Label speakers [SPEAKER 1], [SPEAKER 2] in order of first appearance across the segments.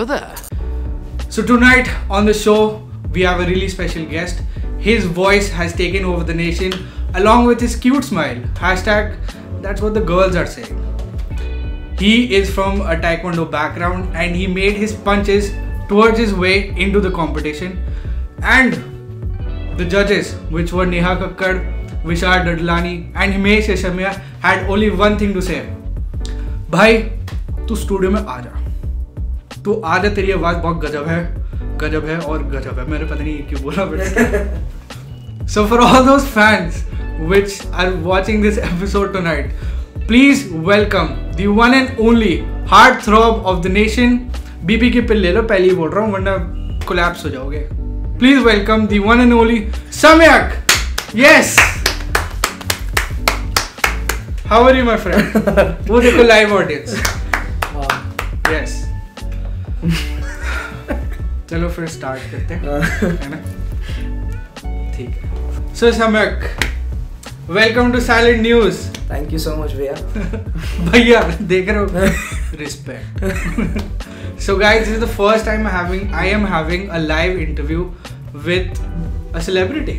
[SPEAKER 1] brother. So tonight on the show, we have a really special guest. His voice has taken over the nation along with his cute smile. Hashtag, that's what the girls are saying. He is from a taekwondo background and he made his punches towards his way into the competition. And the judges, which were Neha Kakkar, Vishal Dadlani and Himesh Reshammiya, had only one thing to say. भाई तू studio में आ जा, तू आ जा, तेरी आवाज़ बहुत गजब है और गजब है. मैंने पता नहीं क्यों बोला but So for all those fans which are watching this episode tonight, please welcome the one and only heartthrob of the nation. BP की पिल ले लो, पहले ही बोल रहा हूँ वरना कोलैप्स हो जाओगे. Please welcome the one and only Samyak. Yes. How are you, my friend? वो देखो live audience. Yes. चलो फिर start करते हैं, है ना? ठीक है. So Samyak, welcome to Silent News.
[SPEAKER 2] Thank you so much, भैया.
[SPEAKER 1] भैया देख रहे हो? Respect. So guys, this is the first time I am having a live interview with a celebrity.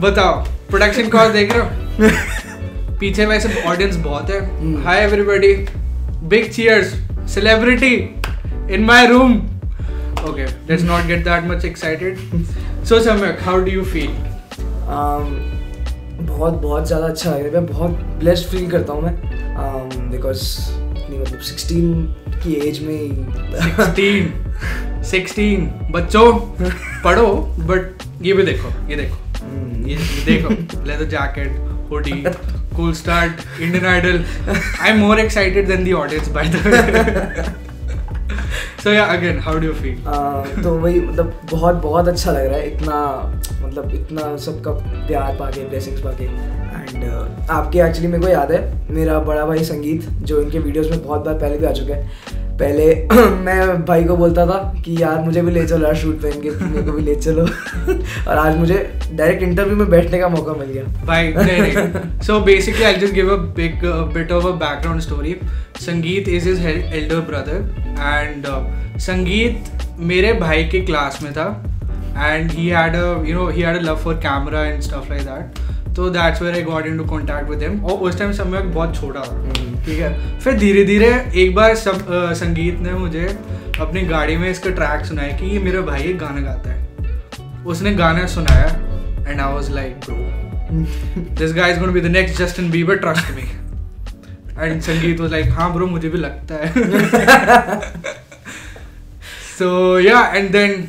[SPEAKER 1] बताओ, प्रोडक्शन कॉस्ट देख रहे हो? पीछे वैसे ऑडियंस बहुत है. Hi everybody, big cheers, celebrity in my room. Okay, let's not get that much excited. So Samyak, how do you feel?
[SPEAKER 2] बहुत ज़्यादा अच्छा लग रहा है. बहुत ब्लेस्ड फील करता हूँ मैं, बिकॉज मतलब 16 की एज में 16 बच्चों पढ़ो, बट ये भी देखो, ये देखो, leather jacket, hoodie, cool start, Indian Idol. I'm more excited than the audience, by the way. So yeah, again, how do you feel? तो वही मतलब बहुत अच्छा लग रहा है. इतना सबका प्यार पाके, ब्लेसिंग्स पाके. एंड आपके एक्चुअली मेरे को याद है, मेरा बड़ा भाई संगीत जो इनके वीडियोस में बहुत बार पहले भी आ चुका है. पहले मैं भाई को बोलता था कि यार मुझे भी ले चलो यार शूट पे इनके, मेरे को भी ले चलो. और आज मुझे डायरेक्ट इंटरव्यू में बैठने का मौका मिल गया.
[SPEAKER 1] भाई नहीं. So basically I'll just give a bit of a background story. संगीत is his elder brother and संगीत मेरे भाई के क्लास में था and he had a love for camera and stuff like that. So that's where I got into contact with him. और उस time सम्यक बहुत छोटा था, ठीक है. फिर धीरे धीरे एक बार संगीत ने मुझे अपनी गाड़ी में इसका ट्रैक सुनाया कि ये मेरा भाई एक गाना गाता है. उसने गाना सुनाया and I was like, bro, this guy is going to be the next Justin Bieber, trust me. And संगीत was like, हाँ bro, मुझे भी लगता है. So yeah, and then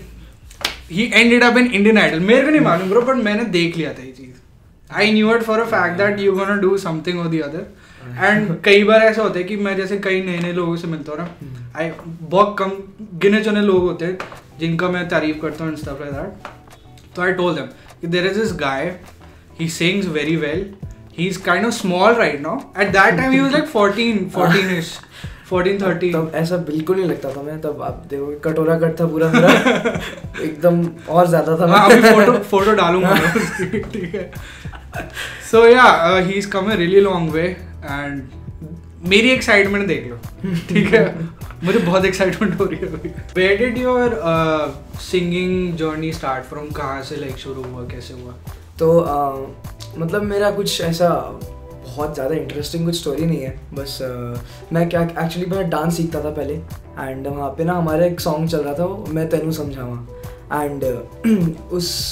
[SPEAKER 1] he ended up in Indian Idol. मेरे को नहीं मालूम bro, but मैंने देख लिया था ये चीज़. I knew it for a fact that you're gonna do something or the other. And कई बार ऐसा होता है कि मैं जैसे कई नए लोगों से मिलता हूँ ना, बहुत कम गिने चुने लोग होते हैं जिनका मैं तारीफ करता हूँ and stuff like that. So I told them there is this guy, he sings very well. He's kind of small right now. At that time he was like 14-ish. 14-13.
[SPEAKER 2] तब ऐसा बिल्कुल नहीं लगता था मैं. तब आप देखो कटोरा कट था पूरा मेरा. एकदम और ज़्यादा था.
[SPEAKER 1] हाँ, अभी फोटो डालूंगा उसकी, ठीक है. So yeah, he's come a really long way and मेरी एक्साइटमेंट देख लो, ठीक है. मुझे बहुत एक्साइटमेंट हो रही है. Where did your singing journey start from? कहाँ से like शुरू हुआ, कैसे हुआ?
[SPEAKER 2] तो मतलब मेरा कुछ ऐसा बहुत ज़्यादा इंटरेस्टिंग कुछ स्टोरी नहीं है. बस मैं एक्चुअली मैं डांस सीखता था पहले. एंड वहाँ पे ना हमारा एक सॉन्ग चल रहा था, वो मैं तेनू समझावा. एंड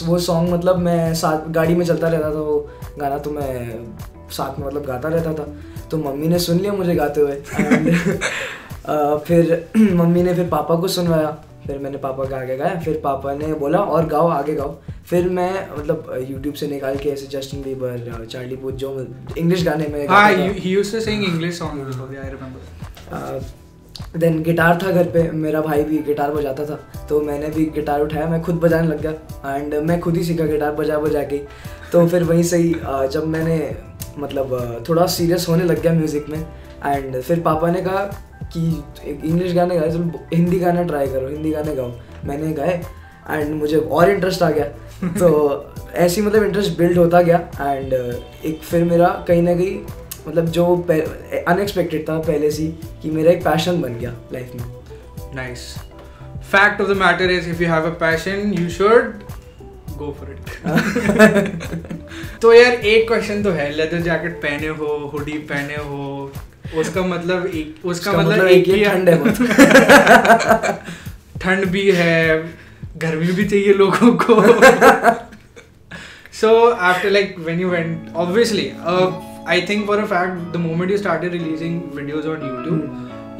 [SPEAKER 2] वो सॉन्ग मतलब मैं साथ गाड़ी में चलता रहता था, वो गाना तो मैं साथ में मतलब गाता रहता था. तो मम्मी ने सुन लिया मुझे गाते हुए. एंड फिर मम्मी ने फिर पापा को सुनवाया. फिर मैंने पापा का आगे गाया. फिर पापा ने बोला और गाओ, आगे गाओ. फिर मैं मतलब यूट्यूब से निकाल के ऐसे जस्टिन बीबर, चार्ली पुथ, जो इंग्लिश गाने में.
[SPEAKER 1] हाँ, he used to sing English songs, I remember.
[SPEAKER 2] Then guitar था घर पे, मेरा भाई भी गिटार बजाता था, तो मैंने भी गिटार उठाया, मैं खुद बजाने लग गया. एंड मैं खुद ही सीखा गिटार बजा के. तो फिर वहीं से ही जब मैंने मतलब थोड़ा सीरियस होने लग गया म्यूज़िक में. एंड फिर पापा ने कहा कि इंग्लिश गाने गाए, तुम हिंदी गाना ट्राई करो, हिंदी गाने गाओ. मैंने गाए एंड मुझे और इंटरेस्ट आ गया. तो ऐसी मतलब इंटरेस्ट बिल्ड होता गया. एंड एक फिर मेरा कहीं ना कहीं मतलब जो अनएक्सपेक्टेड था पहले से कि मेरा एक पैशन बन गया लाइफ में.
[SPEAKER 1] Nice. Fact of the matter is, if you have a passion, you should go for it. तो यार एक क्वेश्चन तो है, लेदर जैकेट पहने हो, हुडी पहने हो, उसका मतलब एक ही
[SPEAKER 2] ठंड है बहुत.
[SPEAKER 1] ठंड भी है, गर्मी भी चाहिए लोगों को. So after like when you went, obviously, I think for a fact, the moment you started releasing videos on YouTube,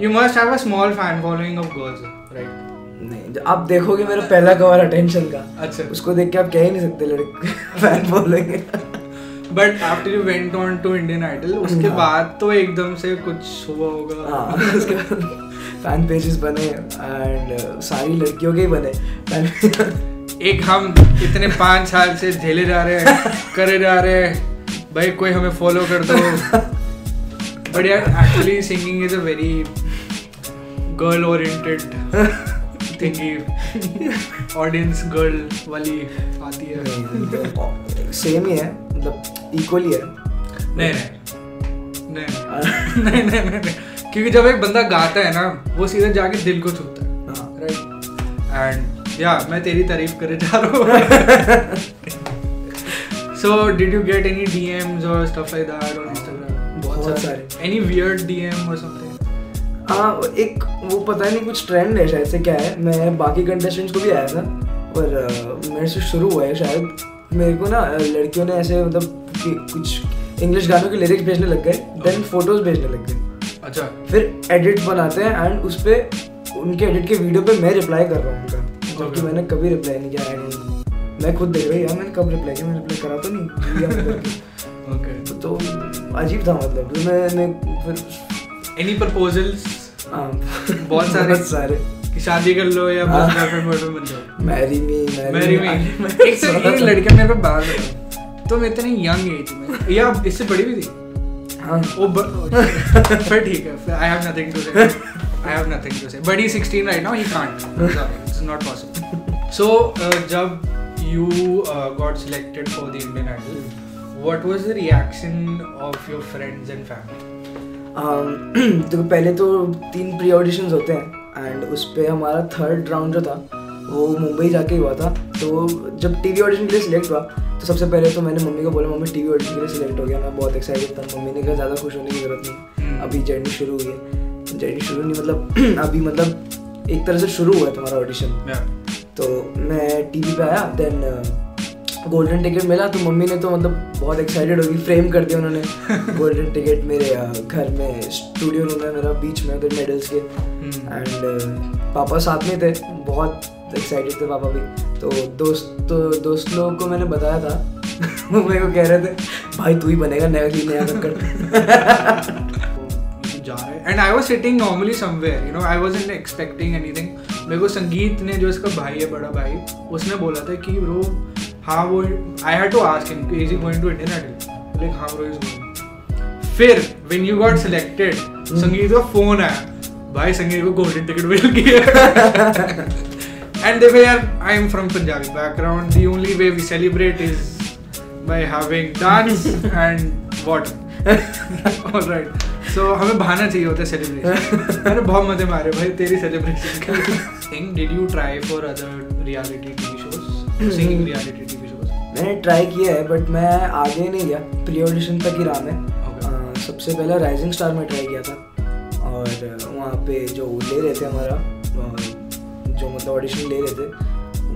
[SPEAKER 1] you must have a small fan following of girls, right?
[SPEAKER 2] नहीं, आप देखोगे मेरा पहला कवर अटेंशन का.
[SPEAKER 1] अच्छा.
[SPEAKER 2] उसको देख के आप कह ही नहीं सकते लड़के fan following.
[SPEAKER 1] But after you went on to Indian Idol, उसके बाद तो एकदम से कुछ हुआ होगा.
[SPEAKER 2] हाँ, उसके बाद फैन पेजेस बने एंड सारी लड़कियों के ही बने.
[SPEAKER 1] एक हम इतने 5 साल से झेले जा रहे हैं, करे जा रहे हैं, भाई कोई हमें फॉलो कर दो. But यार actually singing is a very girl oriented thingy. Audience girl वाली आती है.
[SPEAKER 2] सेम ही है, मतलब इक्वली है.
[SPEAKER 1] नहीं. क्योंकि जब एक बंदा गाता है ना, वो सीधा जाके दिल को छूता है. राइट. एंड मैं तेरी तारीफ करे जा रहा हूँ. So did you get any DMs or stuff like that on Instagram?
[SPEAKER 2] बहुत सारे.
[SPEAKER 1] Any weird DM or something?
[SPEAKER 2] एक वो पता नहीं कुछ ट्रेंड है शायद से, क्या है, मैं बाकी कंटेस्टेंट्स को भी आया था पर मेरे से शुरू हुआ है शायद. मेरे को ना लड़कियों ने ऐसे मतलब कुछ इंग्लिश गानों के लिरिक्स भेजने लग गए, देन फोटोज भेजने लग गए.
[SPEAKER 1] अच्छा.
[SPEAKER 2] फिर एडिट बनाते हैं एंड उस पे उनके एडिट के वीडियो पे मैं रिप्लाई कर रहा हूँ उनका, जबकि मैंने कभी रिप्लाई नहीं किया. मैं खुद देख रही यार मैंने कब रिप्लाई किया, मैंने रिप्लाई करा तो नहीं.
[SPEAKER 1] ओके.
[SPEAKER 2] तो अजीब था मतलब. मैंने फिर
[SPEAKER 1] एनी प्रपोजल्स? बहुत सारे कि शादी कर लो या बस गर्लफ्रेंड बन जाओ. Marry me. एक लड़कियां मेरे को बात बताओ, तुम इतने यंग एज में या इससे बड़ी भी थी?
[SPEAKER 2] हाँ.
[SPEAKER 1] वो फिर ठीक है. I have nothing to say. But he's 16 right now. He can't. Sorry, it's not possible. So जब you got selected for the Indian Idol, what was the reaction of your friends and family?
[SPEAKER 2] तो पहले तो 3 pre auditions होते हैं and उस पे हमारा 3rd round जो था वो मुंबई जाके हुआ था. तो जब टीवी ऑडिशन के लिए सिलेक्ट हुआ तो सबसे पहले तो मैंने मम्मी को बोला, मम्मी टीवी ऑडिशन के लिए सिलेक्ट हो गया. मैं बहुत एक्साइटेड था. मम्मी ने कहा ज़्यादा खुश होने की ज़रूरत नहीं, अभी जर्नी शुरू हुई है. जर्नी शुरू नहीं मतलब अभी मतलब एक तरह से शुरू हुआ है तुम्हारा ऑडिशन. तो मैं टीवी पे आया, देन गोल्डन टिकट मिला तो मम्मी ने तो मतलब बहुत एक्साइटेड होगी. फ्रेम कर दिया उन्होंने गोल्डन टिकट मेरे घर में, स्टूडियो रूम है मेरा बीच में उधर मेडल्स के. एंड पापा साथ में थे, बहुत एक्साइटेड थे पापा भी. तो दोस्त लोगों को मैंने बताया था. वो मेरे को कह रहे थे भाई तू ही बनेगा नया कर.
[SPEAKER 1] And I was sitting normally somewhere, you know, I wasn't expecting anything. मेरे को संगीत ने, जो इसका भाई है, बड़ा भाई, उसने बोला था कि ब्रो हाँ वो, I had to ask him, is he going to Indian Idol? Like हाँ bro, he's going. फिर when you got selected, संगीत का फोन आया, भाई संगीत को गोल्डन टिकट मिल गया. And देखो यार, I am from Punjabi background. The only way we celebrate is by having dance and water. All right. So हमें बहाना चाहिए होता है सेलिब्रेशन. मैंने बहुत मजे मारे भाई तेरी सेलिब्रेशन के. Did you try for other reality TV shows? Singing reality TV shows?
[SPEAKER 2] मैंने ट्राई किया है बट मैं आगे नहीं गया. प्री ऑडिशन तक ही रहा मैं. सबसे पहले राइजिंग स्टार में ट्राई किया था और वहाँ पे जो ले रहे थे हमारा जो मतलब ऑडिशन ले रहे थे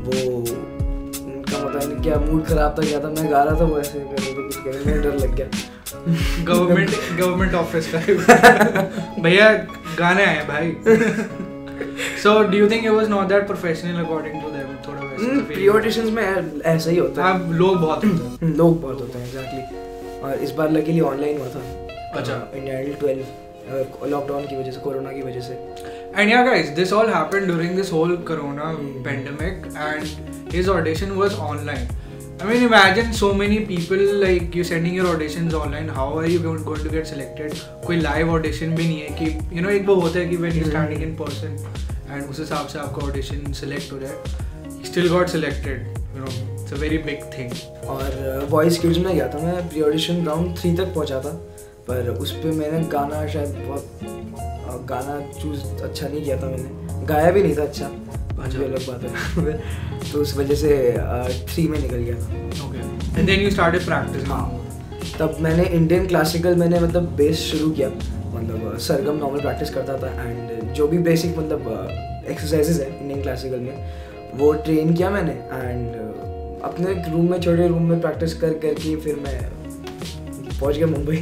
[SPEAKER 2] वो उनका मतलब नहीं क्या मूड खराब था, क्या था. मैं गा रहा था वो ऐसे कर रहे थे, कुछ कहने में डर लग गया.
[SPEAKER 1] गवर्नमेंट ऑफिस का भैया गाने आए भाई. So do you think it was not that professional according to them? थोड़ा वैसे
[SPEAKER 2] प्री ऑडिशंस में ऐसा ही होता है.
[SPEAKER 1] लोग बहुत होते हैं.
[SPEAKER 2] लोग बहुत होते हैं एग्जैक्टली. और इस बार लकीली ऑनलाइन हुआ था.
[SPEAKER 1] अच्छा.
[SPEAKER 2] इंडिया आइडल 12 लॉकडाउन की वजह से, कोरोना की वजह से.
[SPEAKER 1] And yeah guys, this all happened during this whole corona pandemic and his audition was online. I mean imagine so many people like you sending your auditions online. How are you going to get selected? कोई live audition भी नहीं है कि you know एक वो होता है कि when you're standing in person and उस हिसाब से आपका audition select हो जाए. He still got selected. You know it's a very big thing.
[SPEAKER 2] और वॉइस किड्स में गया था मैं. प्री ऑडिशन राउंड 3 तक पहुंचा था पर उस पर मैंने गाना शायद बहुत गाना चूज़ अच्छा नहीं किया था, मैंने गाया भी नहीं था अच्छा, जो अलग बात है। तो उस वजह से 3 में निकल गया था।
[SPEAKER 1] Okay, and then you started practising.
[SPEAKER 2] हाँ, तब मैंने इंडियन क्लासिकल मैंने मतलब बेस शुरू किया, मतलब सरगम नॉर्मल प्रैक्टिस करता था, एंड जो भी बेसिक मतलब एक्सरसाइजेज है इंडियन क्लासिकल में वो ट्रेन किया मैंने, एंड अपने रूम में, छोटे रूम में प्रैक्टिस कर करके फिर मैं पहुंच गया मुंबई।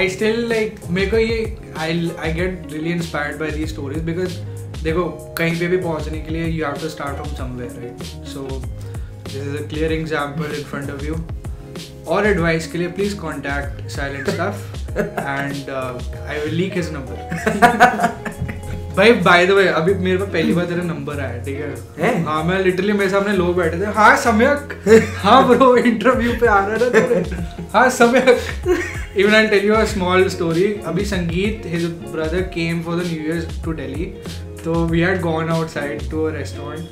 [SPEAKER 1] आई स्टिल लाइक, मेरे को ये I get really inspired by these stories, because देखो कहीं पे भी पहुंचने के लिए you have to start from somewhere, right? So this is a clear example in front of you. और एडवाइस के लिए please contact silent stuff and I will leak his number. भाई बाय द वे अभी मेरे पास पहली बार तेरा number आया, ठीक है? हाँ, मैं लिटरली मेरे सामने लोग बैठे थे, हाँ सम्यक, हाँ ब्रो इंटरव्यू पे आ रहा था तेरे, हाँ Samyak. Even I tell you a small story. अभी Sangeet, his brother came for the new year to Delhi, तो we had gone outside to a restaurant,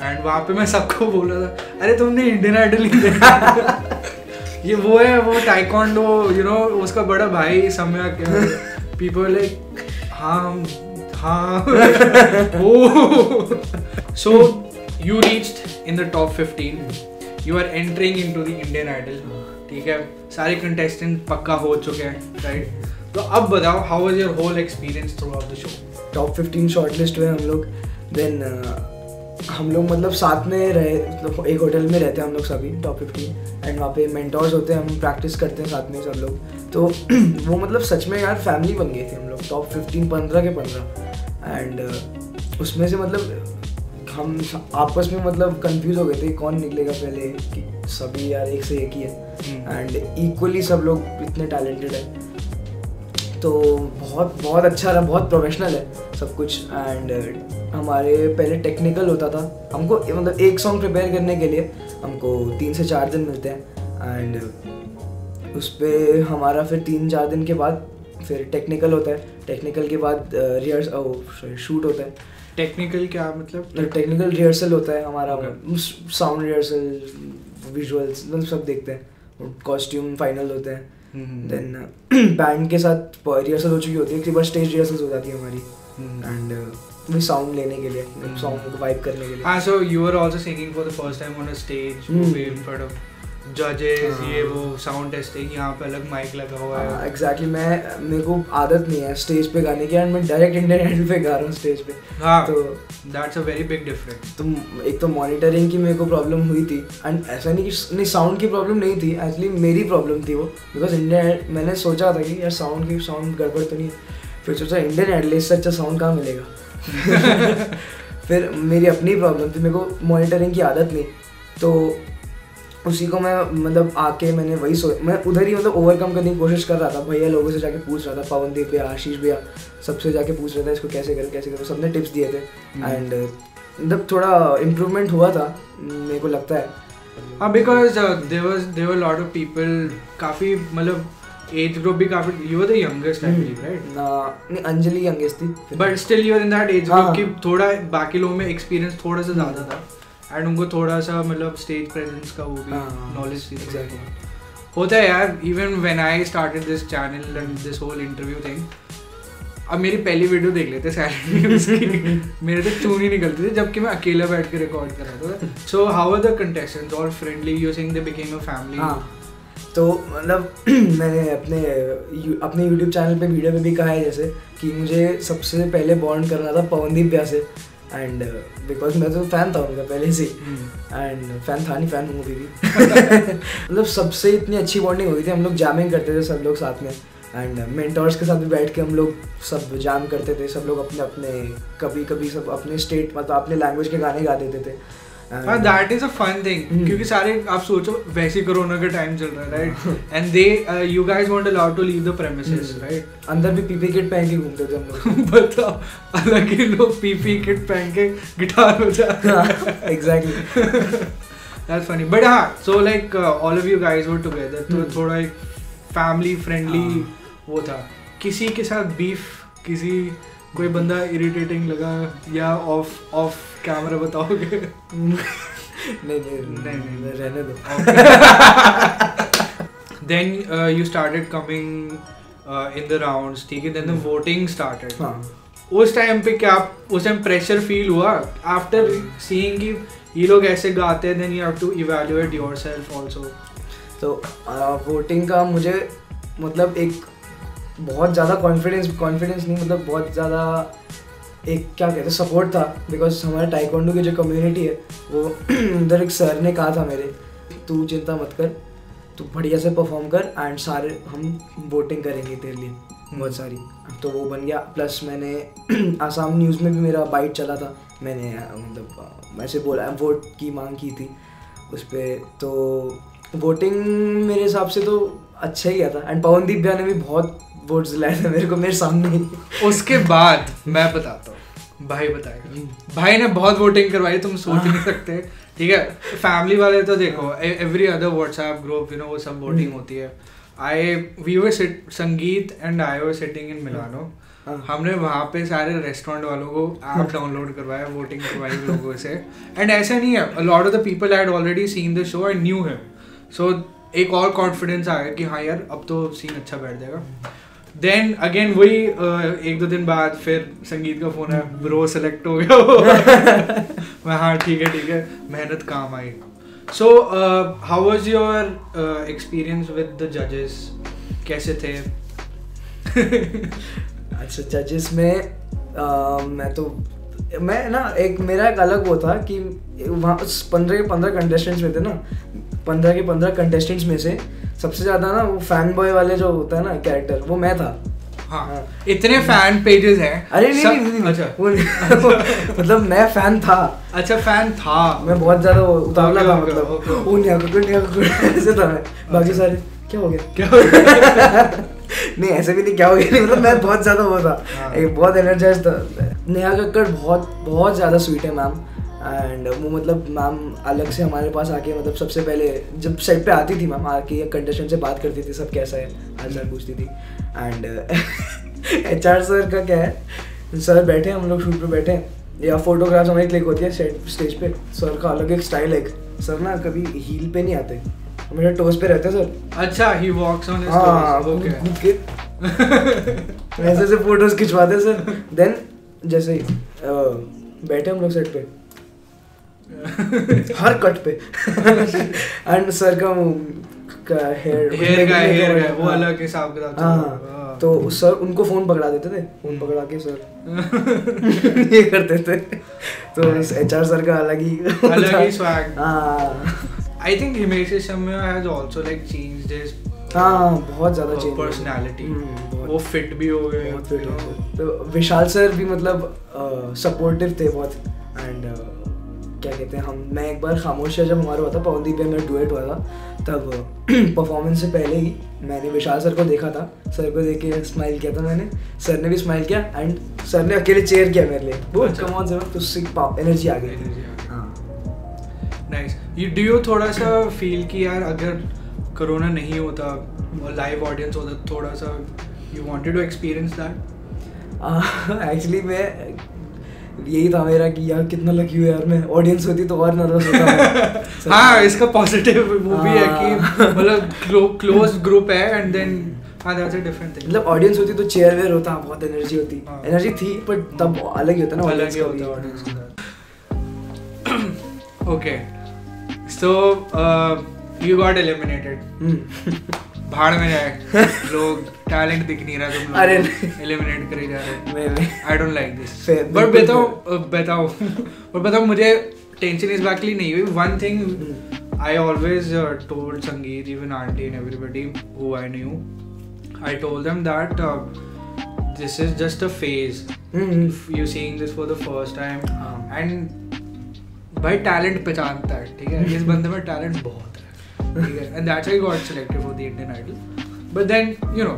[SPEAKER 1] and वहाँ पे मैं सबको बोल रहा था, अरे तुमने इंडियन आइडल नहीं देखा? ये वो है, वो टाइकोंडो, यू नो, उसका बड़ा भाई सम्यक। पीपल लाइक हाँ हाँ। So you reached in the top 15. You are entering into the Indian Idol. ठीक है, सारे कंटेस्टेंट पक्का हो चुके हैं, राइट? तो अब बताओ, how was your whole experience throughout the show?
[SPEAKER 2] Top 15 shortlist हुए हम लोग, देन हम लोग मतलब साथ में रहे, मतलब एक होटल में रहते हैं हम लोग सभी टॉप 15, एंड वहाँ पे मेंटोर्स होते हैं, हम प्रैक्टिस करते हैं साथ में सब लोग। तो वो मतलब सच में यार फैमिली बन गए थे हम लोग, टॉप 15 15 के 15, एंड उसमें से मतलब हम आपस में मतलब कंफ्यूज हो गए थे कौन निकलेगा पहले, कि सभी यार एक से एक ही है, एंड इक्वली सब लोग इतने टैलेंटेड है, तो बहुत बहुत अच्छा रहा, बहुत प्रोफेशनल है सब कुछ। एंड हमारे पहले टेक्निकल होता था, हमको मतलब एक सॉन्ग प्रिपेयर करने के लिए हमको 3 से 4 दिन मिलते हैं, एंड उस पर हमारा फिर 3-4 दिन के बाद फिर टेक्निकल होता है, टेक्निकल के बाद शूट होता है।
[SPEAKER 1] टेक्निकल क्या मतलब?
[SPEAKER 2] टेक्निकल रिहर्सल होता है हमारा, साउंड रिहर्सल, विजुअल्स मतलब सब देखते हैं, कॉस्ट्यूम फाइनल होते हैं, देन बैंड के साथ रिहर्सल हो चुकी होती है, बस स्टेज रिहर्सल हो जाती है हमारी, एंड भी साउंड लेने के लिए, साउंड को वाइब करने के लिए।
[SPEAKER 1] हाँ, so you are also singing for the first time on a stage in front of जजेस, ये वो साउंड टेस्टिंग, यहाँ पे अलग माइक लगा हुआ है।
[SPEAKER 2] एग्जैक्टली, मेरे को आदत नहीं है स्टेज पे गाने की, एंड मैं डायरेक्ट इंडियन आइडल पे गा रहा हूँ स्टेज पे।
[SPEAKER 1] हाँ,
[SPEAKER 2] तो
[SPEAKER 1] that's a very big difference.
[SPEAKER 2] तो एक तो मॉनिटरिंग की मेरे को प्रॉब्लम हुई थी, एंड ऐसा नहीं कि नहीं साउंड की प्रॉब्लम नहीं थी, एक्चुअली मेरी प्रॉब्लम थी वो, बिकॉज इंडियन मैंने सोचा था कि यार साउंड गड़बड़ तो नहीं है, फिर सोचा इंडियन आइडल इससे अच्छा साउंड कहाँ मिलेगा। फिर मेरी अपनी प्रॉब्लम थी, मेरे को मॉनिटरिंग की आदत नहीं, तो उसी को मैं मतलब आके मैंने वही मैं उधर ही मतलब ओवरकम करने की कोशिश कर रहा था। भैया लोगों से जाके पूछ रहा था, पवनदीप भैया, आशीष भैया, सबसे जाके पूछ रहा था इसको कैसे करो, सबने टिप्स दिए थे, एंड मतलब थोड़ा इम्प्रूवमेंट हुआ था मेरे को लगता है।
[SPEAKER 1] हाँ, because there were lot of people, काफ़ी मतलब एज ग्रुप भी काफ़ी, you were the youngest I believe, right?
[SPEAKER 2] नहीं, अंजलि यंगेस्ट थी,
[SPEAKER 1] but still you are in that age group कि थोड़ा बाकी लोगों में एक्सपीरियंस थोड़ा सा ज़्यादा था, एंड उनको थोड़ा सा मतलब स्टेज प्रेजेंस का वो भी नॉलेज थी।
[SPEAKER 2] एग्जैक्टली
[SPEAKER 1] होता है यार। Even when I started this channel and this whole interview thing, अब मेरी पहली वीडियो देख लेते साइलेंट न्यूज़ की, मेरे तो चून ही निकलती थी, जबकि मैं अकेला बैठ के रिकॉर्ड कर रहा था। So how are the contestants? All friendly? You saying they became a family?
[SPEAKER 2] हाँ, तो मतलब मैंने अपने YouTube चैनल पे वीडियो पे भी कहा है जैसे कि मुझे सबसे पहले बॉन्ड करना था पवनदीप भैया से, एंड बिकॉज मैं तो फैन था उनका पहले से, एंड फैन हूँ अभी भी। मतलब सबसे इतनी अच्छी बॉन्डिंग हो गई थी, हम लोग जैमिंग करते थे सब लोग साथ में, एंड मेंटोर्स के साथ भी बैठ के हम लोग सब जैम करते थे, सब लोग अपने अपने कभी सब अपने स्टेट मतलब अपने लैंग्वेज के गाने गा देते थे।
[SPEAKER 1] हाँ, that is a fun thing, क्योंकि सारे आप सोचो वैसे कोरोना का टाइम चल रहा है, right? And they you guys weren't allowed to leave the premises, right?
[SPEAKER 2] अंदर भी पीपी किट पहन के घूमते थे हम लोग।
[SPEAKER 1] बताओ, अलग ही लोग पीपी किट पहन के गिटार बजाते हैं।
[SPEAKER 2] Exactly,
[SPEAKER 1] that's funny. बट हाँ, so like all of you guys were together, तो थोड़ा एक फैमिली फ्रेंडली वो था। किसी के साथ बीफ, कोई बंदा इरिटेटिंग लगा या ऑफ कैमरा बताओगे?
[SPEAKER 2] नहीं रहने दो।
[SPEAKER 1] Then you started coming in the rounds, ठीक है, then the voting started.
[SPEAKER 2] हाँ.
[SPEAKER 1] उस टाइम पे क्या उस टाइम प्रेशर फील हुआ आफ्टर सीइंग कि ये लोग ऐसे गाते हैं, then you have to evaluate yourself also?
[SPEAKER 2] तो वोटिंग का मुझे मतलब एक बहुत ज़्यादा कॉन्फिडेंस नहीं, मतलब बहुत ज़्यादा एक क्या कहते हैं सपोर्ट था, बिकॉज हमारे टाइकोंडो की जो कम्युनिटी है वो उधर एक सर ने कहा था मेरे, तू चिंता मत कर, तू बढ़िया से परफॉर्म कर एंड सारे हम वोटिंग करेंगे तेरे लिए बहुत सारी. तो वो बन गया. प्लस मैंने आसाम न्यूज़ में भी मेरा बाइट चला था, मैंने मतलब ऐसे बोला वोट की मांग की थी उस पर. तो वोटिंग मेरे हिसाब से तो अच्छा ही गया था. एंड पवनदीप भैया ने भी बहुत वोट्स दिलाए थे मेरे को मेरे सामने ही.
[SPEAKER 1] उसके बाद मैं बताता हूँ, भाई बताएगा. भाई ने बहुत वोटिंग करवाई, तुम सोच नहीं सकते. ठीक है, फैमिली वाले तो देखो एवरी अदर व्हाट्सएप ग्रुप वो सब वोटिंग होती है. संगीत and I were sitting in Milano. हमने वहाँ पे सारे रेस्टोरेंट वालों को ऐप डाउनलोड करवाया, वोटिंग करवाई लोगों से. एंड ऐसा नहीं है, a lot of the people had already seen the show and knew him. So एक और कॉन्फिडेंस आ गया कि हाँ यार अब तो सीन अच्छा बैठ जाएगा. देन अगेन वही 1-2 दिन बाद फिर संगीत का फोन है, ब्रो सेलेक्ट हो गया. मैं हाँ ठीक है, मेहनत काम आई. So how was your experience with the जजेस, कैसे थे?
[SPEAKER 2] अच्छा, जजेस में मैं ना मेरा एक अलग वो था कि वहाँ 15 के 15 कंटेस्टेंट्स में थे ना, 15 के 15 कंटेस्टेंट्स में से सबसे ज़्यादा ना वो फैन बॉय वाले जो होता है ना कैरेक्टर, वो मैं था.
[SPEAKER 1] हाँ. इतने फैन पेजेस हैं. अरे
[SPEAKER 2] नहीं. अच्छा. मतलब मैं फैन था.
[SPEAKER 1] अच्छा, फैन था.
[SPEAKER 2] मैं बहुत ज़्यादा उतावला था, मतलब वो नहीं ऐसे था मैं. बाकी सारे क्या हो गया नहीं ऐसे भी नहीं क्या हो गया, मतलब मैं बहुत ज़्यादा वो था. एक बहुत एनर्जाइज था. नेहा कक्कड़ बहुत ज़्यादा स्वीट है मैम. एंड वो मतलब मैम अलग से हमारे पास आके मतलब सबसे पहले जब सेट पे आती थी मैम आके कंटेस्टेंट से बात करती थी, सब कैसा है हाल चाल पूछती थी. एंड HR सर का क्या है, सर बैठे हम लोग शूट पे बैठे या फोटोग्राफ्स हमारी क्लिक होती है स्टेज पे. सर का अलग एक स्टाइल है. सर ना कभी हील पे नहीं आते, मेरे टोस पे रहते सर.
[SPEAKER 1] अच्छा, he walks on his toes. Okay.
[SPEAKER 2] ऐसे से फोटोज खिंचवाते सर. देन जैसे बैठे हम लोग सेट पे हर कट पे एंड सर का हेयर
[SPEAKER 1] वो अलग हिसाब का था.
[SPEAKER 2] हाँ, तो सर उनको फोन पकड़ा देते थे, फोन पकड़ा के सर ये करते थे. तो HR सर का अलग ही
[SPEAKER 1] swag. I think Himesh Reshammiya has also like changed his
[SPEAKER 2] बहुत ज़्यादा चेंज
[SPEAKER 1] पर्सनालिटी. वो फिट भी हो गए.
[SPEAKER 2] तो विशाल सर भी मतलब सपोर्टिव थे बहुत. एंड क्या कहते हैं मैं एक बार खामोशिया जब हमारा हुआ था, पवनदीप में मेरा डुएट हुआ था, तब परफॉर्मेंस से पहले ही मैंने विशाल सर को देखा था. सर को देख के स्माइल किया था मैंने, सर ने भी स्माइल किया एंड सर ने अकेले चेयर किया मेरे लिए. वो कम ऑन सर, तो उससे एनर्जी आ गई.
[SPEAKER 1] नाइस. डू यू थोड़ा सा फील कि यार अगर कोरोना नहीं होता और लाइव ऑडियंस होता, थोड़ा सा you wanted to experience that?
[SPEAKER 2] Actually मैं यही था मेरा कि यार कितना लकी हूँ यार, मैं ऑडियंस होती तो और नर्वस होता.
[SPEAKER 1] हाँ, इसका पॉजिटिव वो भी है कि मतलब क्लोज ग्रुप है and then that's a different thing.
[SPEAKER 2] मतलब ऑडियंस होती तो चेयर वेयर होता, बहुत एनर्जी होती. एनर्जी थी पर तब अलग ही होता ना,
[SPEAKER 1] अलग ही होता ऑडियंस का. Okay, so you got eliminated. भाड़ में जाए लोग, टैलेंट दिख नहीं रहा, तुम लोग एलिमिनेट करे जा रहे. I don't like this. But बताओ मुझे टेंशन इस बात के लिए नहीं हुई. One thing I always told Sangeet, even aunty and everybody who I knew, I told them that this is just a phase. You seeing this for the first time and भाई talent पहचानता है. ठीक है, इस बंदे में टैलेंट बहुत है. And that's why I got selected for the Indian Idol. But then, you know,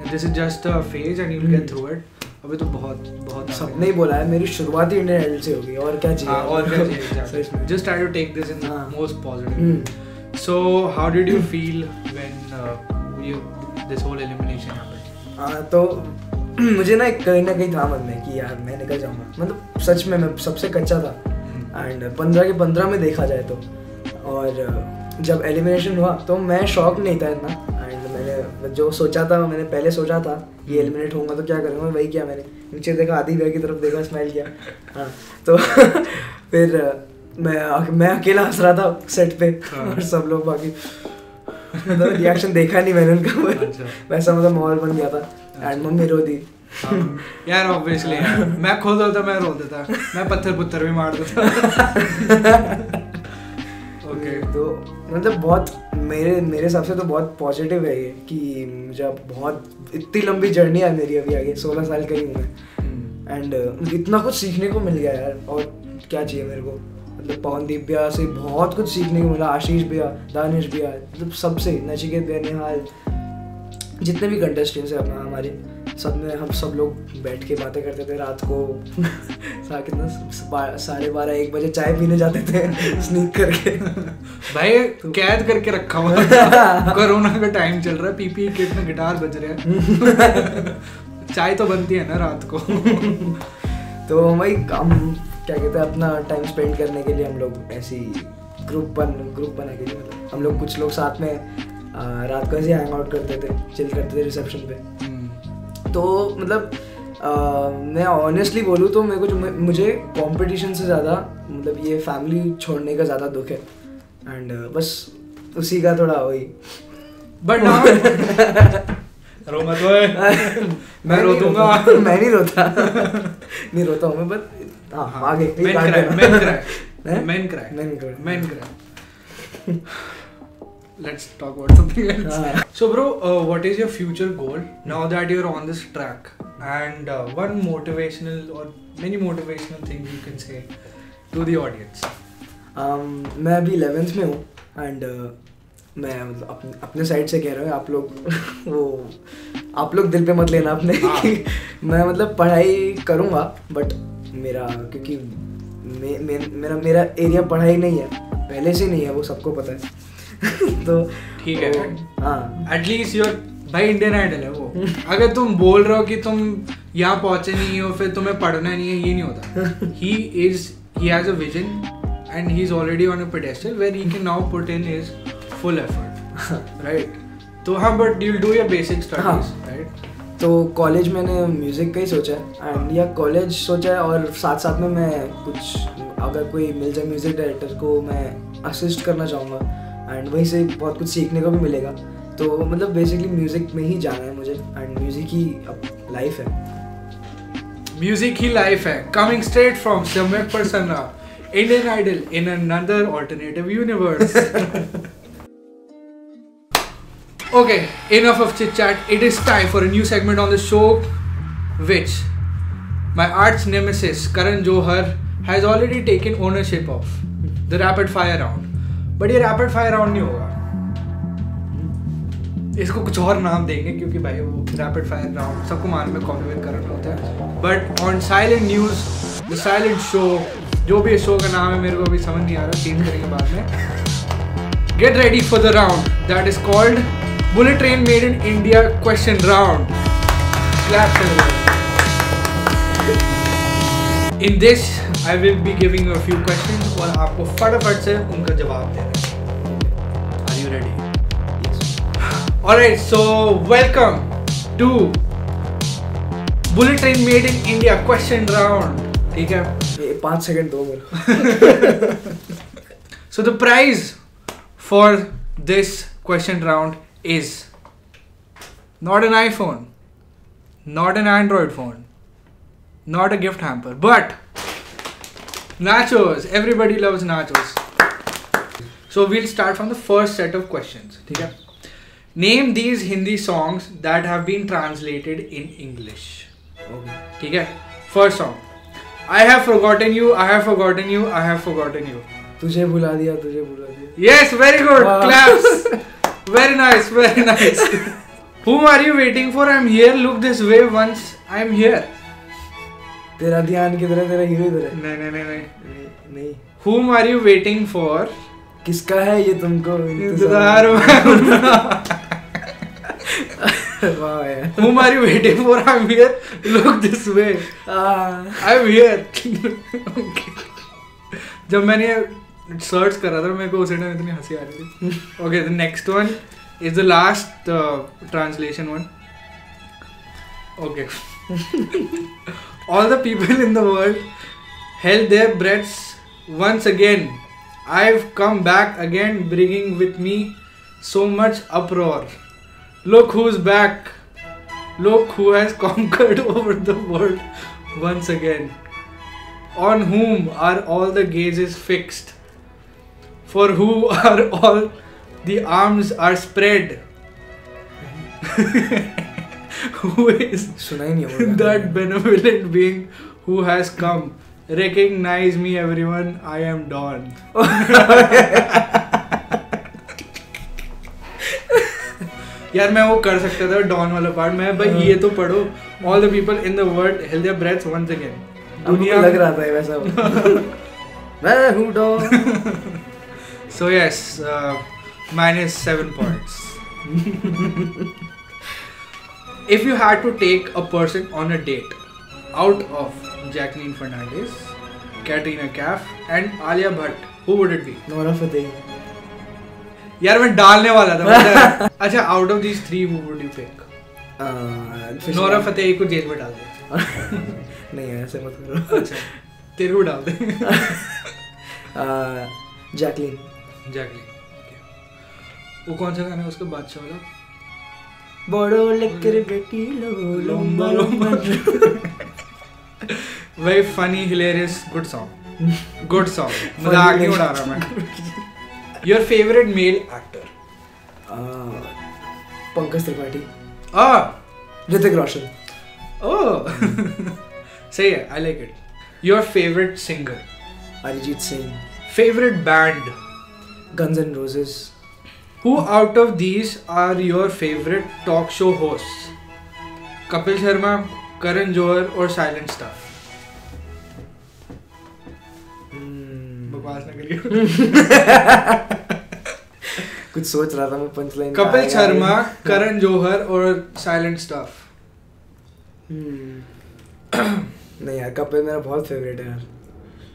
[SPEAKER 1] this is just a phase and you'll get through it. अभी तो बहुत
[SPEAKER 2] सबने ही बोला है मेरी शुरुआत ही इंडियन आइडल से होगी, और क्या चाहिए.
[SPEAKER 1] और क्या चाहिए. Just try to take this in the most positive. So how did you feel when this whole elimination happened?
[SPEAKER 2] तो मुझे ना कहीं था मन में कि यार मैं निकल जाऊंगा. मतलब सच में मैं सबसे कच्चा था. एंड 15 के 15 में देखा जाए तो, और जब एलिमिनेशन हुआ तो मैं शॉक नहीं था इतना. एंड मैंने जो सोचा था, मैंने पहले सोचा था ये एलिमिनेट होऊंगा तो क्या करूँगा, वही किया मैंने। नीचे देखा, आदि भैया की तरफ देखा, स्माइल किया। हाँ तो फिर मैं अकेला हंस रहा था सेट पे और सब लोग बाकी मतलब रिएक्शन देखा नहीं मैंने उनका। वैसा मतलब माहौल बन गया था। एंड मम्मी रो दी।
[SPEAKER 1] यार ऑब्वियसली मैं खुद होता मैं रो देता, मैं पत्थर भी मार देता।
[SPEAKER 2] ओके तो मतलब बहुत मेरे हिसाब से तो बहुत पॉजिटिव है ये कि जब बहुत इतनी लंबी जर्नी है मेरी अभी आगे, 16 साल का ही हूँ मैं। एंड इतना कुछ सीखने को मिल गया यार, और क्या चाहिए मेरे को। मतलब पवनदीप भैया से बहुत कुछ सीखने को मिला, आशीष भैया, दानिश भैया, मतलब सबसे, नचिकेत भैया, निहाल, जितने भी कंटेस्टेंट्स हैं अपना हमारे, सब में हम सब लोग बैठ के बातें करते थे रात को। कितना 12:30-1 बजे चाय पीने जाते थे स्नीक करके।
[SPEAKER 1] भाई कैद करके रखा हुआ था। कोरोना का टाइम चल रहा है, पीपी किट में गिटार बज रहे हैं। चाय तो बनती है ना रात को।
[SPEAKER 2] तो भाई हम क्या कहते हैं, अपना टाइम स्पेंड करने के लिए हम लोग ऐसी ग्रुप बना के, मतलब हम लोग कुछ लोग साथ में रात को ऐसे हैंग आउट करते थे, चिल करते थे रिसेप्शन पे। तो मतलब मैं ऑनेस्टली बोलूँ तो मेरे को मुझे कंपटीशन से ज़्यादा मतलब ये फैमिली छोड़ने का ज़्यादा दुख है। एंड बस उसी का थोड़ा वही।
[SPEAKER 1] बट रो मत ओए। मैं रो दूंगा।
[SPEAKER 2] मैं नहीं रोता। नहीं रोता हूँ मैं, बट हाँ आगे
[SPEAKER 1] men cry. Let's talk about something else. So bro, what is your future goal now that you're on this track, and one motivational or many motivational things you can say to the audience?
[SPEAKER 2] मैं अभी 11th में हूँ and मैं मतलब अपने side से कह रहा हूँ, आप लोग आप लोग दिल पे मत लेना अपने। मैं मतलब पढ़ाई करूँगा, बट मेरा क्योंकि मेरा एरिया पढ़ाई नहीं है, पहले से नहीं है, वो सबको पता है। तो
[SPEAKER 1] ठीक है, हाँ एटलीस्ट योर भाई इंडियन आइडल है वो। अगर तुम बोल रहे हो कि तुम यहाँ पहुंचे नहीं हो फिर तुम्हें पढ़ना नहीं है, ये नहीं होता। he has a vision and he's already on a pedestal where he can now put in his full effort, right? तो हाँ, but you'll do your basic studies, right?
[SPEAKER 2] तो कॉलेज मैंने म्यूज़िक का ही सोचा है, एंड या कॉलेज सोचा है, और साथ साथ में मैं कुछ अगर कोई मिल जाए म्यूज़िक डायरेक्टर को मैं असिस्ट करना चाहूँगा, एंड वहीं से बहुत कुछ सीखने को भी मिलेगा। तो मतलब बेसिकली म्यूज़िक में ही जाना है मुझे, एंड म्यूज़िक ही अब लाइफ है।
[SPEAKER 1] म्यूज़िक ही लाइफ है। Coming straight from Samyak Prasanna, Indian Idol in another alternative universe. Okay, enough of chit chat. It is time for a new segment on the show, which my arch nemesis Karan Johar has already taken ownership of, the rapid fire round. But ये rapid fire round नहीं होगा, इसको कुछ और नाम देंगे क्योंकि भाई वो rapid fire round सबको मालूम है कॉपी विद करंट होता है। But on Silent News, the Silent Show, जो भी शो का नाम है मेरे को अभी समझ नहीं आ रहा, चेंज करेंगे बाद में। Get ready for the round that is called Bullet Train Made in India Question Round. Clap. In this, I will be giving you a few questions और आपको फटाफट से उनका जवाब देना है। Are you ready?
[SPEAKER 2] Yes.
[SPEAKER 1] Alright, so welcome to Bullet Train Made in India Question Round. ठीक है?
[SPEAKER 2] 5 सेकंड दो मेरे।
[SPEAKER 1] So the prize for this question round is not an iPhone, not an Android phone, not a gift hamper, but nachos. Everybody loves nachos. So we'll start from the first set of questions. Okay? Name these Hindi songs that have been translated in English. Okay? First song. I have forgotten you, I have forgotten you, I have forgotten you.
[SPEAKER 2] तुझे भुला दिया, तुझे भुला दिया.
[SPEAKER 1] Yes, very good. Wow. Claps. Very nice, very nice. Whom are you waiting for? I'm here. Look this way once I'm here.
[SPEAKER 2] तेरा ध्यान किधर है, तेरा हीरो इधर है.
[SPEAKER 1] नहीं. Whom are you waiting for?
[SPEAKER 2] किसका है ये तुमको
[SPEAKER 1] इंतजार?
[SPEAKER 2] वाह यार.
[SPEAKER 1] Whom are you waiting for? I'm here. Look this way. I'm here. Okay. जब मैंने सर्च कर रहा था मेरे को उस टाइम इतनी हंसी आ रही थी. Okay, the next one. is the last translation one. Okay. All the people in the world held their breaths once again. I've come back again, bringing with me so much uproar. Look who's back. Look who has conquered over the world once again. On whom are all the gazes fixed? For who are all the arms are spread? Who is
[SPEAKER 2] सुना ही नहीं होगा
[SPEAKER 1] that benevolent being who has come? Recognize me, everyone. I am Dawn. यार मैं वो कर सकता था don वाला पार्ट मैं भाई ये तो पढ़ो all the people in the world held their breaths once again
[SPEAKER 2] दुनिया लग रहा था वैसा मैं हूँ don
[SPEAKER 1] so yes minus 7 points if you had to take a person on a date out of Jacqueline Fernandez, Katrina Kaif and Alia Bhatt, who would it be?
[SPEAKER 2] Nora Fatehi
[SPEAKER 1] यार मैं डालने वाला था मतलब अच्छा out of these three who would you pick? Nora Fatehi को jail में डाल दे
[SPEAKER 2] नहीं ऐसे मत करो
[SPEAKER 1] अच्छा तेरे को डाल दे
[SPEAKER 2] जैकलिन
[SPEAKER 1] वो कौन सा गाना है उसका बादशाह वाला
[SPEAKER 2] बड़ो लेकर बेटी लो लंबा लंबा
[SPEAKER 1] very funny hilarious good song मजाक नहीं उड़ा रहा मैं your favorite male actor
[SPEAKER 2] Pankaj Tripathi Hrithik Roshan
[SPEAKER 1] oh सही है I like it your favorite singer
[SPEAKER 2] Arijit Singh
[SPEAKER 1] favorite band
[SPEAKER 2] Guns N' Roses
[SPEAKER 1] who out of these are your favorite talk show hosts Kapil Sharma Karan Johar और silent stuff बकवास ना करिए
[SPEAKER 2] कुछ सोच रहा था मैं पंचलाइन
[SPEAKER 1] कपिल शर्मा करण जौहर और साइलेंट स्टफ
[SPEAKER 2] नहीं यार कपिल मेरा बहुत फेवरेट है यार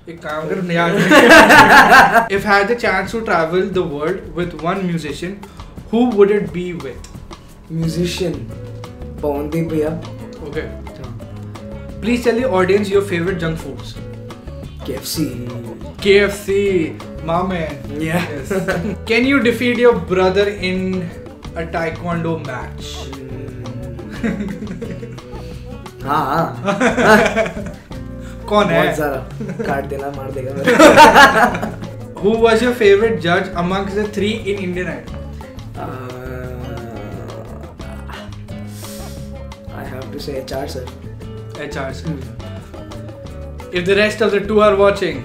[SPEAKER 1] एक काम कर यार if had the chance to travel the world with one musician who would it be with
[SPEAKER 2] musician Pawandeep भैया
[SPEAKER 1] okay please tell the audience your favorite junk foods KFC my man yes can you defeat your brother in a taekwondo match
[SPEAKER 2] हाँ
[SPEAKER 1] कौन है
[SPEAKER 2] बहुत सारा काट देना मार देगा मेरे
[SPEAKER 1] who was your favorite judge amongst the three in Indian Idol
[SPEAKER 2] I have to say HR sir
[SPEAKER 1] if the rest of the two are watching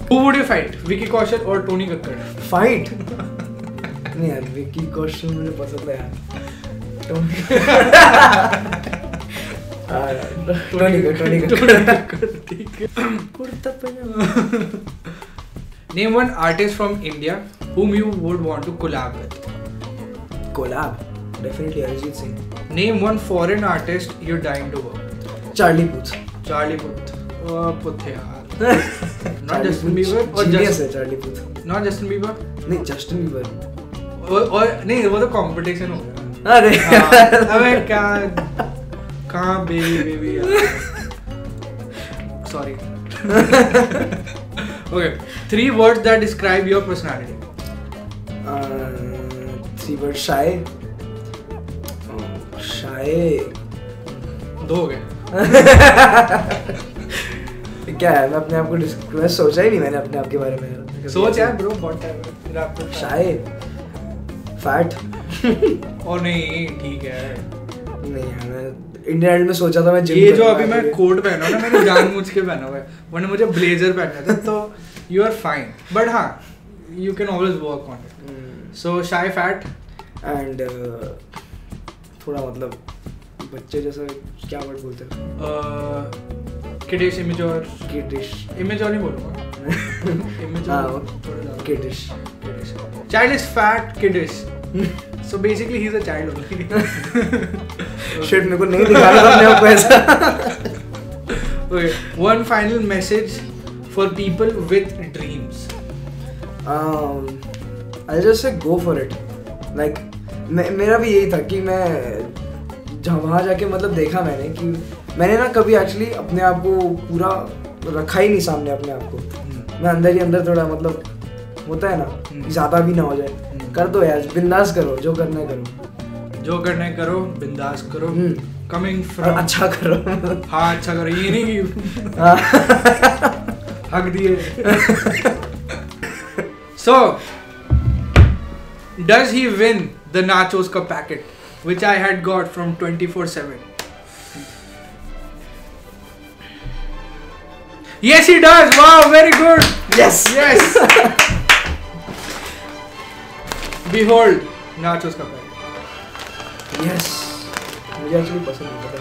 [SPEAKER 1] who would you fight Vicky Kaushal or Tony Kakkar
[SPEAKER 2] fight नहीं यार विकी कौशल मुझे पसंद है यार Tony
[SPEAKER 1] ठीक है name one artist from India whom you would want to collab with
[SPEAKER 2] collab definitely Arijit Singh
[SPEAKER 1] name one foreign artist you're dying to work with
[SPEAKER 2] Charlie Puth
[SPEAKER 1] Charlie Puth Puth यार not Justin Bieber or
[SPEAKER 2] genius है Charlie Puth
[SPEAKER 1] not Justin Bieber
[SPEAKER 2] नहीं Justin Bieber
[SPEAKER 1] और नहीं वो तो competition हो गया
[SPEAKER 2] अरे
[SPEAKER 1] अबे क्या कहाँ baby sorry okay 3 words that describe your personality
[SPEAKER 2] 3 words shy
[SPEAKER 1] दो हो गए
[SPEAKER 2] क्या है मैं अपने आप को मैं सोचा ही नहीं मैंने अपने आप के बारे में
[SPEAKER 1] सोच यार ब्रो बहुत टाइम है आपको
[SPEAKER 2] शाय फैट
[SPEAKER 1] और नहीं ठीक है
[SPEAKER 2] नहीं यार मैं इंडियन आइडल में सोचा था मैं जिम
[SPEAKER 1] ये जो अभी मैं कोट पहना हूं ना मैंने जानबूझ के पहना हुआ है वरना मुझे ब्लेजर पहनना था तो यू आर फाइन बट हाँ you can always work on it so shy fat and
[SPEAKER 2] थोड़ा मतलब बच्चे जैसा क्या वर्ड बोलते हैं
[SPEAKER 1] किडिश इमेच्योर इमेच्योर नहीं बोलूंगा
[SPEAKER 2] kiddish
[SPEAKER 1] child is fat kiddish so basically he's a child only
[SPEAKER 2] shit मेरे को नहीं दिखा रहा अपने आप को ऐसा
[SPEAKER 1] okay one final message for people with dreams
[SPEAKER 2] I'll just say go for it like मेरा भी यही था कि मैं जहाँ वहाँ जाके मतलब देखा मैंने कि मैंने ना कभी एक्चुअली अपने आप को पूरा रखा ही नहीं सामने अपने आप को। मैं अंदर ही अंदर थोड़ा मतलब होता है ना, ज़्यादा भी ना हो जाए। कर दो यार, बिंदास करो, जो करना है करो,
[SPEAKER 1] जो करना है करो, बिंदास करो। कमिंग फ्रॉम
[SPEAKER 2] अच्छा करो।
[SPEAKER 1] हाँ अच्छा करो, ये नहीं कि हक दिए। So does he win the nachos ka packet which I had got from 24/7? Yes he does. Wow, very good.
[SPEAKER 2] Yes.
[SPEAKER 1] Yes. Behold nachos ka packet.
[SPEAKER 2] Yes. मुझे एक्चुअली पसंद नहीं था।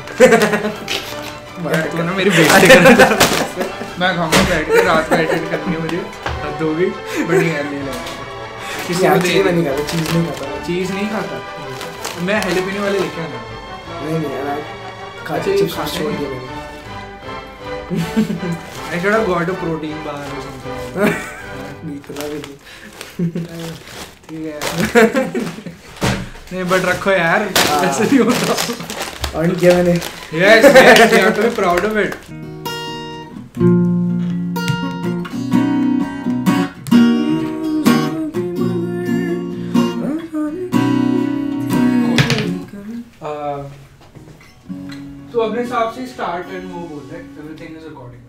[SPEAKER 1] तू ना मेरी बेइज्जती कर रहा था। मैं खाऊंगा बैठ के, रात को एडिट करनी है मुझे, हद होगी। बड़ी है ले ले। किसी को दे।
[SPEAKER 2] मैं नहीं खाता, चीज़ नहीं खाता।
[SPEAKER 1] चीज़ नहीं खाता। मैं हेलिपिनो वाले लेके आना।
[SPEAKER 2] नहीं यार, खाते चिप्स छोड़ दिया मैंने।
[SPEAKER 1] I should have got a protein bar or something.
[SPEAKER 2] इतना भी नहीं।
[SPEAKER 1] ठीक है। नहीं बट रखो यार, ऐसे नहीं होता।
[SPEAKER 2] अर्न किया मैंने।
[SPEAKER 1] Yes, you have to be proud of it. तो अपने हिसाब से स्टार्ट एंड वो बोल रहे, एवरीथिंग इज अकॉर्डिंग।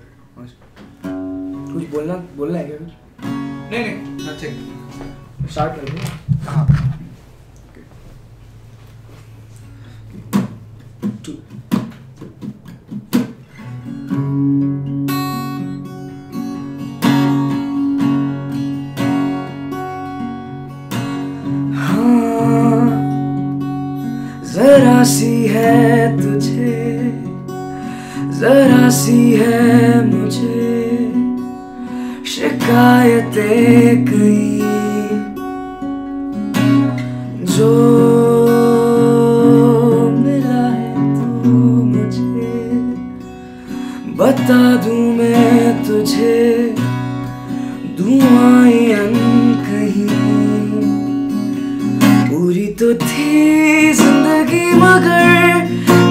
[SPEAKER 2] कुछ बोलना है क्या कुछ?
[SPEAKER 1] नहीं नथिंग।
[SPEAKER 2] स्टार्ट कर दो।
[SPEAKER 1] हाँ।
[SPEAKER 2] जरा सी है तुझे, जरा सी है मुझे, शिकायतें कई जो मिला है तू मुझे, बता दूं मैं तुझे दुआएं अनकहीं। पूरी तो थी जिंदगी मगर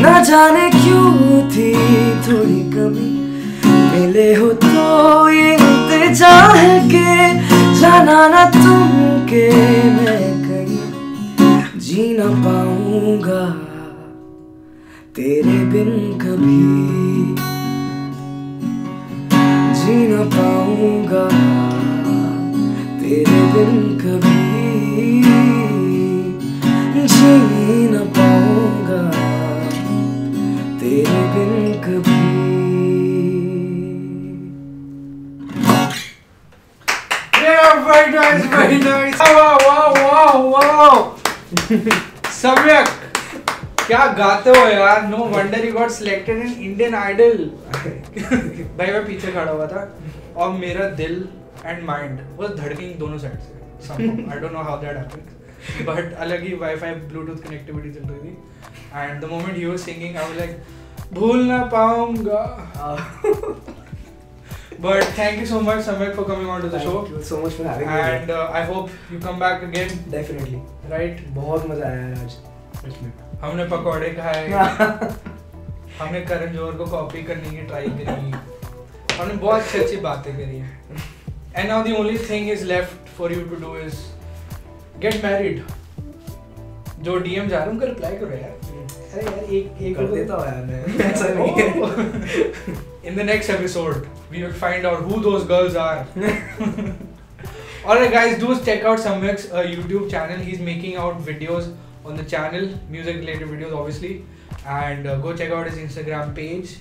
[SPEAKER 2] ना जाने क्यों थी थोड़ी कमी। मिले हो तो ये इंतजा है कि जाना ना तुम के मैं कहीं जी ना पाऊंगा तेरे बिन कभी, जी ना पाऊंगा तेरे बिन कभी, जी ना पाऊंगा तेरे बिन कभी।
[SPEAKER 1] Very nice. Wow. सम्यक, क्या गाते हो यार। No wonder you got selected in Indian Idol. भाई मैं पीछे खड़ा हुआ था और मेरा दिल and mind was धड़किंग दोनों साइड से। Somehow I don't know how that happened. But अलग ही वाईफाई ब्लूटूथ कनेक्टिविटी चल रही थी and the moment he was singing I was like भूल ना पाऊंगा। But thank you so much Samyak for coming on to the show.
[SPEAKER 2] Thank you so much for having me.
[SPEAKER 1] And I hope you come back again.
[SPEAKER 2] Definitely.
[SPEAKER 1] Right?
[SPEAKER 2] बहुत मजा आया आज सच में।
[SPEAKER 1] हमने पकौड़े खाए, हमने करण जौहर को कॉपी करने की ट्राई करी, हमने बहुत अच्छी बातें करी हैं। And now the only thing is left for you to do is get married. जो DM जा रहा हूँ उनका रिप्लाई करो यार। अरे यार एक
[SPEAKER 2] कर देता हूँ यार मैं, ऐसा नहीं है।
[SPEAKER 1] In the next episode, we will find out who those girls are. Alright guys, do check out Samyak's YouTube channel. He's making out videos on the channel, music related videos obviously. And go check out his Instagram page.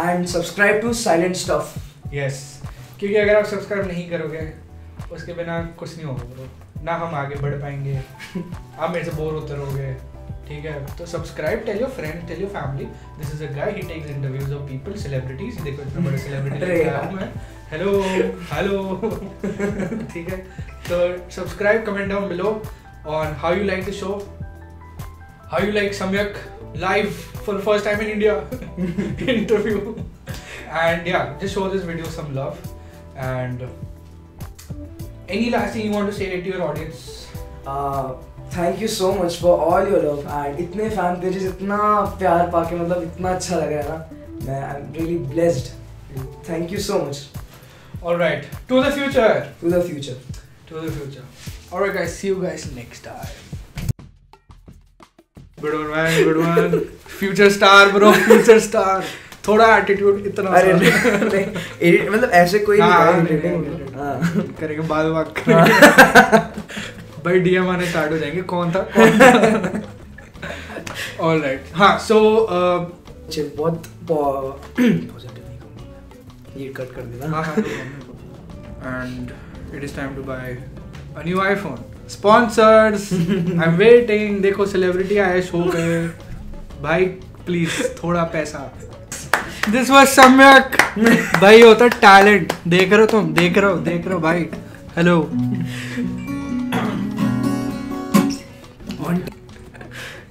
[SPEAKER 2] And subscribe to Silent Stuff.
[SPEAKER 1] Yes. क्योंकि अगर आप subscribe नहीं करोगे उसके बिना कुछ नहीं होगा ब्रो, ना हम आगे बढ़ पाएंगे, आप मेरे से बोर होते रहोगे। ठीक है, तो subscribe, tell your friend, tell your family, this is a guy, he takes interviews of people, celebrities. देखो इतना बड़ा सेलिब्रिटी लेके आया हूं मैं। हेलो ठीक है, तो subscribe, comment down below on how you like the show, how you like Samyak live for the first time in India interview, and yeah, just show this video some love. And any last thing you want to say to your audience?
[SPEAKER 2] Thank you so much for all your love and इतने fan pages, इतना प्यार पाके मतलब इतना अच्छा लग रहा है ना, मैं I am really blessed, thank you so much.
[SPEAKER 1] Alright, to the future.
[SPEAKER 2] To the future.
[SPEAKER 1] To the future. Alright guys, see you guys next time. Good one man, good one. Future star bro, future star. थोड़ा attitude इतना.
[SPEAKER 2] अरे नहीं, edit मतलब ऐसे कोई नहीं.
[SPEAKER 1] करेंगे बाद में बात करेंगे. भाई डीएम आने स्टार्ट हो जाएंगे, कौन था. Alright, हाँ so
[SPEAKER 2] बहुत पॉजिटिव नहीं कहूँगा, ये कट कर देना.
[SPEAKER 1] And it is time to buy a new iPhone. Sponsors, I'm waiting. देखो celebrity आए शो पे. भाई please थोड़ा पैसा. This was सम्यक. भाई होता talent. देख रहे हो तुम, देख रहे हो भाई. Hello.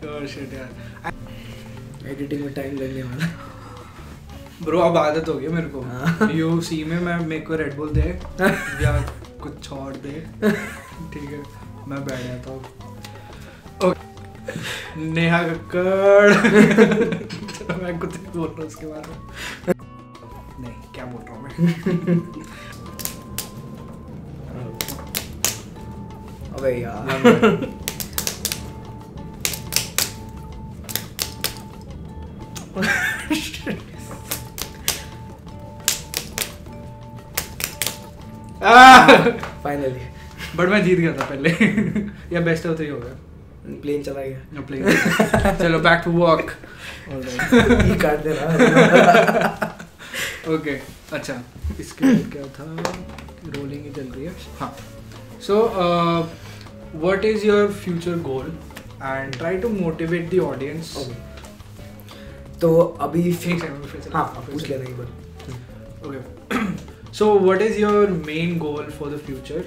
[SPEAKER 1] Oh shit यार.
[SPEAKER 2] एडिटिंग में टाइम लगने वाला.
[SPEAKER 1] ब्रो अब आदत हो गई मेरे को. यूसी में मैं मेरे को रेड बुल दे या कुछ और दे, ठीक है मैं बैठ जाता हूँ. नेहा कक्कड़. मैं कुछ नहीं बोल रहा उसके बारे में. नहीं क्या बोल रहा हूँ मैं.
[SPEAKER 2] अबे यार. फाइनली.
[SPEAKER 1] बट मैं जीत गया था पहले. या बेस्ट ऑफ 3 हो गया.
[SPEAKER 2] प्लेन चला गया.
[SPEAKER 1] प्लेन. चलो बैक टू वर्क.
[SPEAKER 2] ये काट दे रहा.
[SPEAKER 1] ओके अच्छा इसके बाद क्या था. रोलिंग ही चल रही है. हाँ so what is your future goal and try to motivate the audience.
[SPEAKER 2] तो अभी
[SPEAKER 1] हाँ
[SPEAKER 2] पूछ लेना एक बार.
[SPEAKER 1] Okay so what is your main goal for the future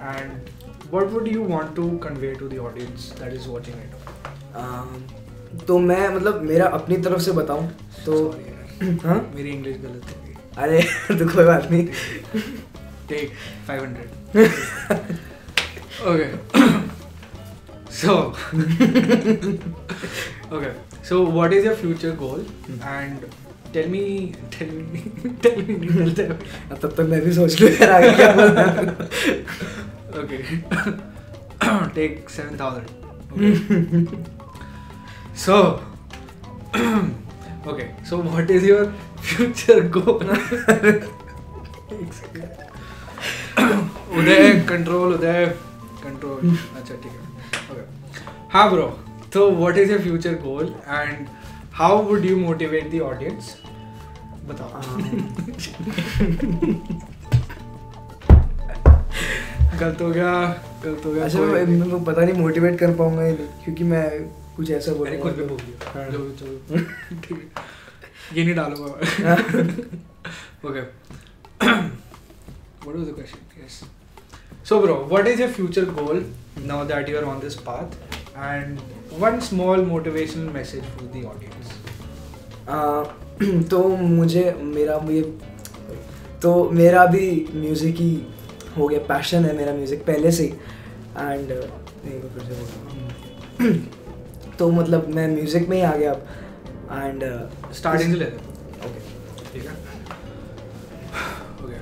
[SPEAKER 1] and what would you want to convey to the audience that is watching it.
[SPEAKER 2] तो मैं मतलब मेरा अपनी तरफ से बताऊं तो हाँ
[SPEAKER 1] मेरी इंग्लिश गलत है.
[SPEAKER 2] अरे तो कोई बात नहीं.
[SPEAKER 1] take 500. Okay. So what is your future goal and tell me.
[SPEAKER 2] तब तक मैं भी सोच लूँ यार आगे क्या बोलना है.
[SPEAKER 1] Okay. Take 7,000. Okay. So okay. So what is your future goal? Uday control. अच्छा ठीक है. Okay. हाँ bro. So what is your future goal and how would you motivate the audience? बताओ. गलत हो गया.
[SPEAKER 2] अच्छा मैं पता नहीं मोटिवेट कर पाऊंगा या नहीं क्योंकि मैं कुछ ऐसा बोल
[SPEAKER 1] खुद पे बोल दिया. ठीक है ये नहीं डालूंगा. Okay what was the question? Yes. So bro, what is your future goal now that you are on this path and one small motivational message for the audience.
[SPEAKER 2] तो मुझे मेरा भी म्यूज़िक ही हो गया, पैशन है मेरा म्यूज़िक पहले से. एंड तो मतलब मैं म्यूज़िक में ही आ गया अब. एंड
[SPEAKER 1] स्टार्टिंग से ले.
[SPEAKER 2] ओके
[SPEAKER 1] ठीक है. ओके